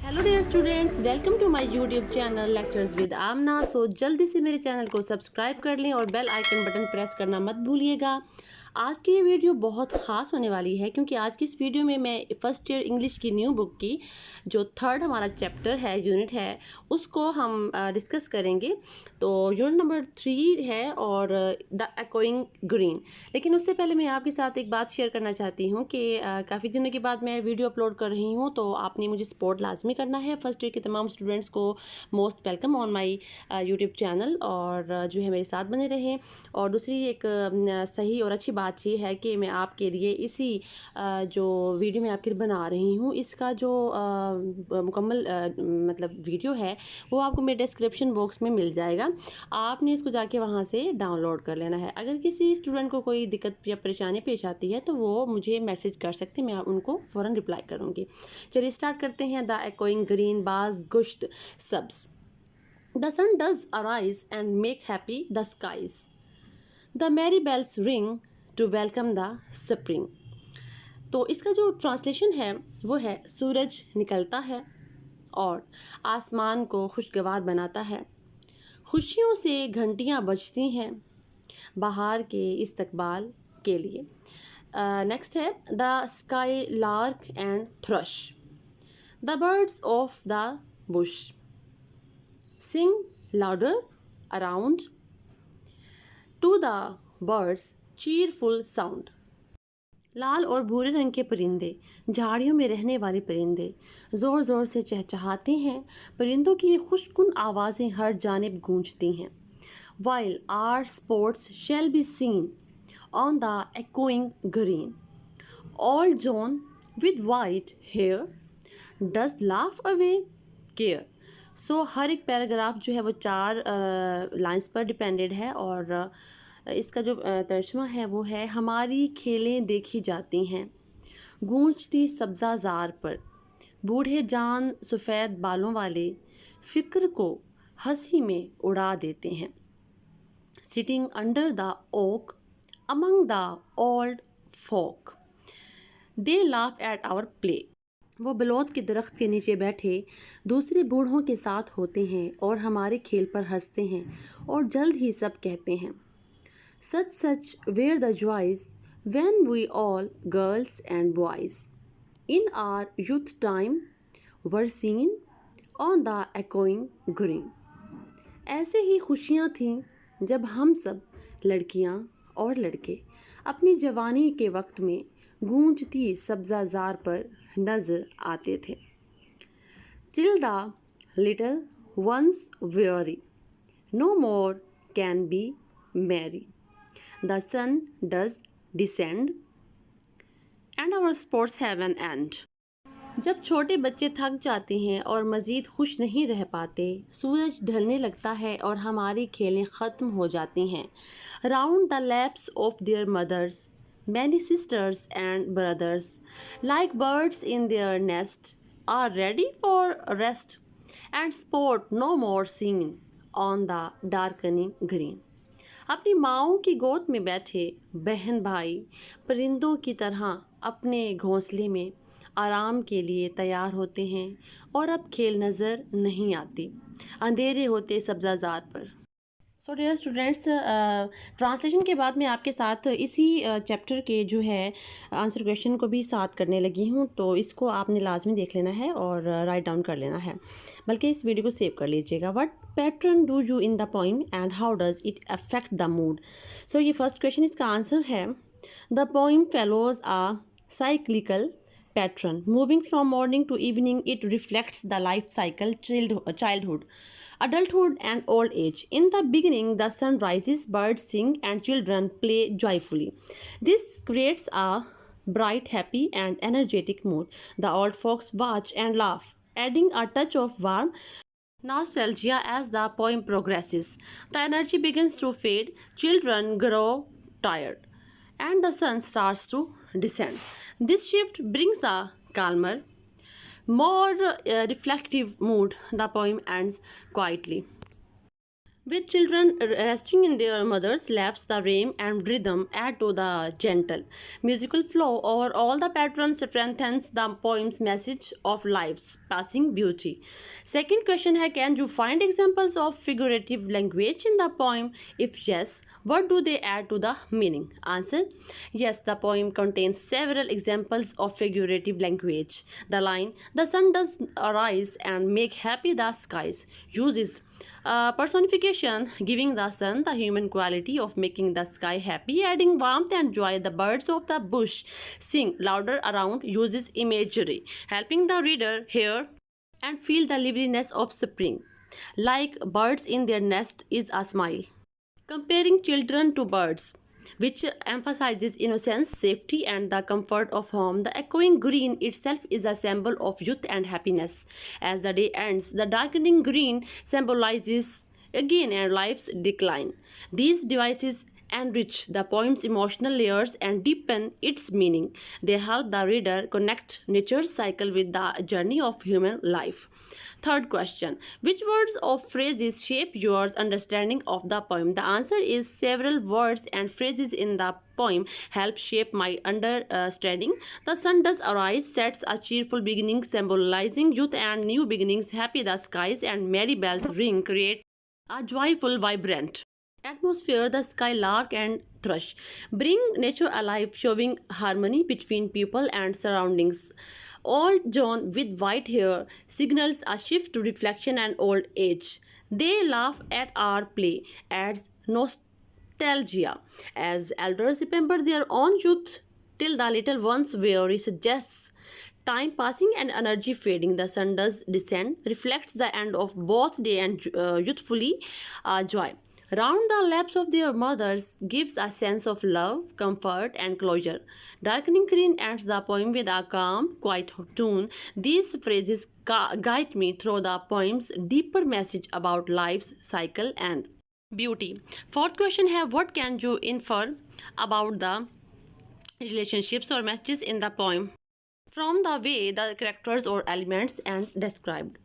Hello dear students, welcome to my YouTube channel lectures with Amna. So जल्दी से मेरे channel को सब्सक्राइब कर लें और बेल आइकन बटन प्रेस करना मत भूलिएगा। आज की ये वीडियो बहुत ख़ास होने वाली है क्योंकि आज की इस वीडियो में मैं फर्स्ट ईयर इंग्लिश की न्यू बुक की जो थर्ड हमारा चैप्टर है, यूनिट है, उसको हम डिस्कस करेंगे। तो यूनिट नंबर 3 है और द एकोइंग ग्रीन। लेकिन उससे पहले मैं आपके साथ एक बात शेयर करना चाहती हूँ कि काफ़ी दिनों के बाद मैं वीडियो अपलोड कर रही हूँ, तो आपने मुझे सपोर्ट लाजमी करना है। फर्स्ट ईयर के तमाम स्टूडेंट्स को most welcome on my YouTube channel, और जो है मेरे साथ बने रहें। और दूसरी एक सही और अच्छी बात ये है कि मैं आपके लिए इसी जो वीडियो मैं आपके लिए बना रही हूँ, इसका जो मुकम्मल मतलब वीडियो है वो आपको मेरे डिस्क्रिप्शन बॉक्स में मिल जाएगा। आपने इसको जाके वहाँ से डाउनलोड कर लेना है। अगर किसी स्टूडेंट को कोई दिक्कत या परेशानी पेश आती है तो वो मुझे मैसेज कर सकते हैं, मैं उनको फ़ौरन रिप्लाई करूँगी। चलिए स्टार्ट करते हैं। द एकोइंग ग्रीन बाज गुश्त सब्ज। The sun does arise and make happy the skies. The merry bells ring to welcome the spring. तो इसका जो ट्रांसलेशन है वो है, सूरज निकलता है और आसमान को खुशगवार बनाता है, खुशियों से घंटियाँ बजती हैं बाहर के इस्तकबाल के लिए। नेक्स्ट है the sky lark and thrust, the birds of the Bush sing louder around to the birds cheerful sound. लाल और भूरे रंग के परिंदे, झाड़ियों में रहने वाले परिंदे ज़ोर ज़ोर से चहचहाते हैं। परिंदों की खुशकुन आवाज़ें हर जानिब गूंजती हैं। While our sports shall be seen on the echoing green, old John with white hair does laugh away care. सो हर एक पैराग्राफ जो है वो 4 लाइंस पर डिपेंडेड है, और इसका जो तर्जमा है वो है, हमारी खेलें देखी जाती हैं गूंजती सब्ज़ाज़ार पर, बूढ़े जान सफ़ेद बालों वाले फ़िक्र को हंसी में उड़ा देते हैं। Sitting under the oak among the old folk they laugh at our play. वो बलौत के दरख्त के नीचे बैठे दूसरे बूढ़ों के साथ होते हैं और हमारे खेल पर हंसते हैं, और जल्द ही सब कहते हैं, such such where the joys when we all girls and boys in our youth time were seen on the echoing green. ऐसे ही खुशियाँ थीं जब हम सब लड़कियाँ और लड़के अपनी जवानी के वक्त में गूंजती सब्ज़ाज़ार पर नज़र आते थे। Till the little ones weary, no more can be merry. The sun does descend, and our sports have an end. जब छोटे बच्चे थक जाते हैं और मज़ीद खुश नहीं रह पाते, सूरज ढलने लगता है और हमारी खेलें ख़त्म हो जाती हैं। Round the laps of their mothers, many sisters and brothers, like birds in their nest, are ready for rest, and sport no more seen on the darkening green. अपनी माँओं की गोद में बैठे बहन भाई परिंदों की तरह अपने घोंसले में आराम के लिए तैयार होते हैं, और अब खेल नज़र नहीं आती अंधेरे होते सब्ज़ाज़ार पर। सो डियर स्टूडेंट्स, ट्रांसलेशन के बाद मैं आपके साथ इसी चैप्टर के जो है आंसर क्वेश्चन को भी साथ करने लगी हूँ, तो इसको आपने लाजमी देख लेना है और राइट डाउन कर लेना है, बल्कि इस वीडियो को सेव कर लीजिएगा। What pattern do you in the poem and how does it affect the mood. So ये फर्स्ट क्वेश्चन, इसका आंसर है, the poem follows a cyclical pattern moving from morning to evening. It reflects the life cycle, childhood, adulthood and old age. In the beginning the sun rises, birds sing and children play joyfully. This creates a bright, happy and energetic mood. The old folks watch and laugh, adding a touch of warm nostalgia. As the poem progresses, the energy begins to fade, children grow tired, and the sun starts to descend. This shift brings a calmer, more reflective mood. The poem ends quietly. With children resting in their mother's laps, the rhyme and rhythm add to the gentle musical flow. Overall, the pattern strengthens the poem's message of life's passing beauty. Second question है, can you find examples of figurative language in the poem? If yes, what do they add to the meaning? Answer: yes, the poem contains several examples of figurative language. The line, "The sun does arise and make happy the skies," uses personification, giving the sun the human quality of making the sky happy, adding warmth and joy. The birds of the bush sing louder around, uses imagery, helping the reader hear and feel the liveliness of spring. Like birds in their nest is a smile. Comparing children to birds, which emphasizes innocence, safety, and the comfort of home. The echoing green itself is a symbol of youth and happiness. As the day ends, the darkening green symbolizes again and life's decline. These devices enrich the poem's emotional layers and deepen its meaning. They help the reader connect nature's cycle with the journey of human life. Third question: which words or phrases shape your understanding of the poem? The answer is several words and phrases in the poem help shape my understanding. The sun does arise sets a cheerful beginning, symbolizing youth and new beginnings. Happy the skies and merry bells ring create a joyful, vibrant atmosphere. The skylark and thrush bring nature alive, showing harmony between people and surroundings. Old John with white hair signals a shift to reflection and old age. They laugh at our play, adds nostalgia, as elders remember their own youth till the little ones weary, suggests time passing and energy fading. The sun does descend, reflects the end of both day and youthfully joy. Round the laps of their mothers gives a sense of love, comfort, and closure. Darkening green ends the poem with a calm, quiet tune. These phrases guide me through the poem's deeper message about life's cycle and beauty. Fourth question है, what can you infer about the relationships or messages in the poem from the way the characters or elements and described?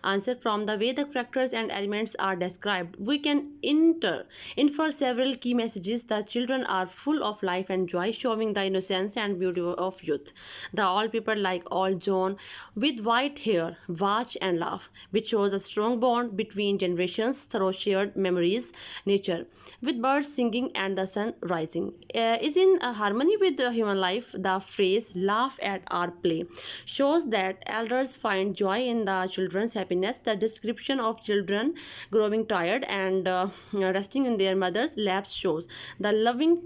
Answer: from the way the characters and elements are described, we can infer several key messages. The children are full of life and joy, showing the innocence and beauty of youth. The old people, like old John with white hair, watch and laugh, which shows a strong bond between generations through shared memories. Nature, with birds singing and the sun rising, is in harmony with the human life. The phrase "laugh at our play" shows that elders find joy in the children's happiness. The description of children growing tired and resting in their mother's laps shows the loving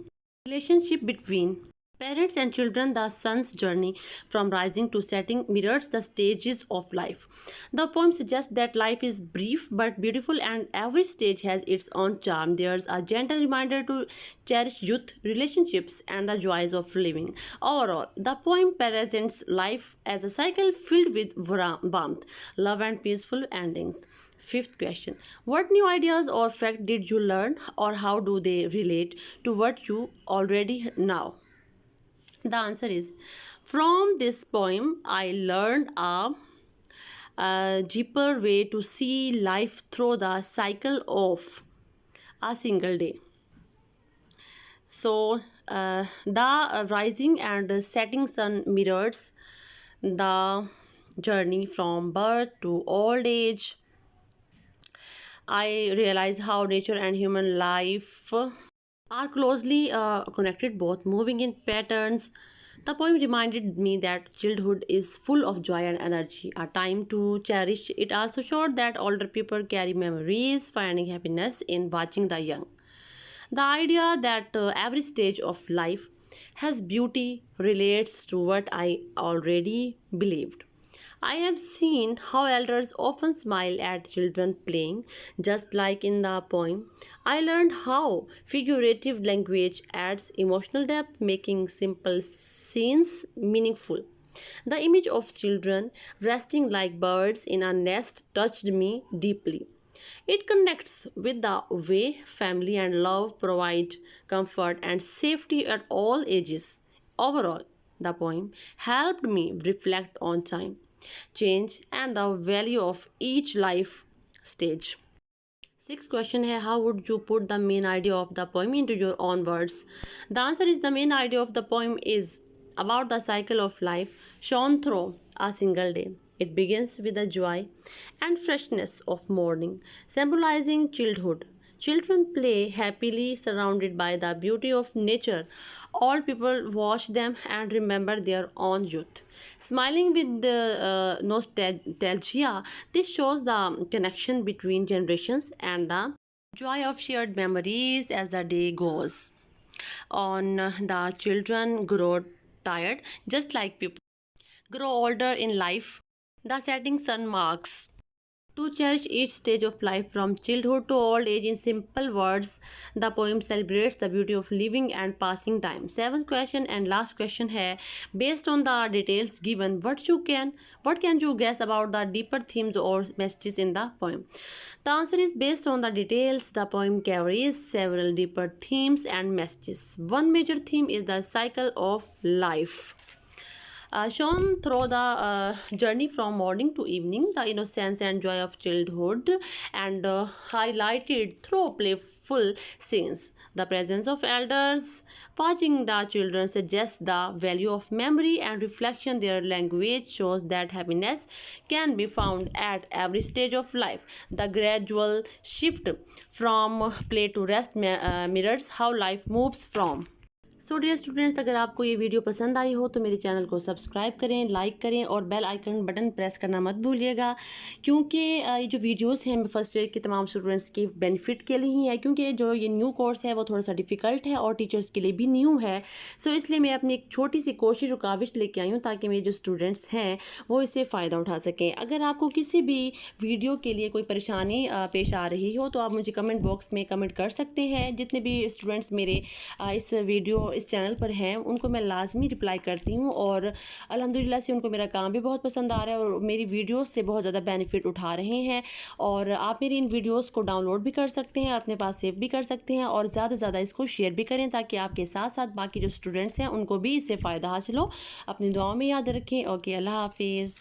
relationship between parents and children. The sun's journey from rising to setting mirrors the stages of life. The poem suggests that life is brief but beautiful, and every stage has its own charm. There's a gentle reminder to cherish youth, relationships, and the joys of living. Overall, the poem presents life as a cycle filled with warmth, love, and peaceful endings. Fifth question: what new ideas or fact did you learn, or how do they relate to what you already know? The answer is: from this poem, I learned a deeper way to see life through the cycle of a single day. So, the rising and setting sun mirrors the journey from birth to old age. I realize how nature and human life are closely connected, both moving in patterns. The poem reminded me that childhood is full of joy and energy, a time to cherish. It also showed that older people carry memories, finding happiness in watching the young. The idea that every stage of life has beauty relates to what I already believed. I have seen how elders often smile at children playing, just like in the poem. I learned how figurative language adds emotional depth, making simple scenes meaningful. The image of children resting like birds in a nest touched me deeply. It connects with the way family and love provide comfort and safety at all ages. Overall, the poem helped me reflect on time, change, and the value of each life stage. Sixth question है, how would you put the main idea of the poem into your own words? The answer is, the main idea of the poem is about the cycle of life shown through a single day. It begins with the joy and freshness of morning, symbolizing childhood. Children play happily surrounded by the beauty of nature. All people watch them and remember their own youth. Smiling with the nostalgia, this shows the connection between generations and the joy of shared memories as the day goes on. The children grow tired, just like people grow older in life. The setting sun marks to cherish each stage of life from childhood to old age. In simple words, the poem celebrates the beauty of living and passing time. Seventh question and last question है, based on the details given, what can you guess about the deeper themes or messages in the poem? The answer is, based on the details, the poem carries several deeper themes and messages. One major theme is the cycle of life, shown through the journey from morning to evening, the innocence and joy of childhood, and highlighted through playful scenes. The presence of elders watching the children suggests the value of memory and reflection. Their language shows that happiness can be found at every stage of life. The gradual shift from play to rest mirrors how life moves from. So dear students, अगर आपको ये video पसंद आई हो तो मेरे channel को subscribe करें, like करें और बेल आइकन बटन प्रेस करना मत भूलिएगा, क्योंकि ये जो वीडियोस हैं फर्स्ट ईयर के तमाम स्टूडेंट्स के बेनिफिट के लिए ही है, क्योंकि जो ये न्यू कोर्स है वो थोड़ा सा डिफ़िकल्ट है और टीचर्स के लिए भी न्यू है। सो इसलिए मैं अपनी एक छोटी सी कोशिश रुकावट लेके आई हूँ ताकि मेरे जो स्टूडेंट्स हैं वो इससे फ़ायदा उठा सकें। अगर आपको किसी भी वीडियो के लिए कोई परेशानी पेश आ रही हो तो आप मुझे कमेंट बॉक्स में कमेंट कर सकते हैं। जितने भी स्टूडेंट्स मेरे इस चैनल पर हैं उनको मैं लाजमी रिप्लाई करती हूँ और अल्हम्दुलिल्लाह से उनको मेरा काम भी बहुत पसंद आ रहा है और मेरी वीडियोस से बहुत ज़्यादा बेनिफिट उठा रहे हैं। और आप मेरी इन वीडियोस को डाउनलोड भी कर सकते हैं, अपने पास सेव भी कर सकते हैं और ज़्यादा से ज़्यादा इसको शेयर भी करें ताकि आपके साथ साथ बाकी जो स्टूडेंट्स हैं उनको भी इससे फ़ायदा हासिल हो। अपनी दुआओं में याद रखें। ओके, अल्लाह हाफिज़।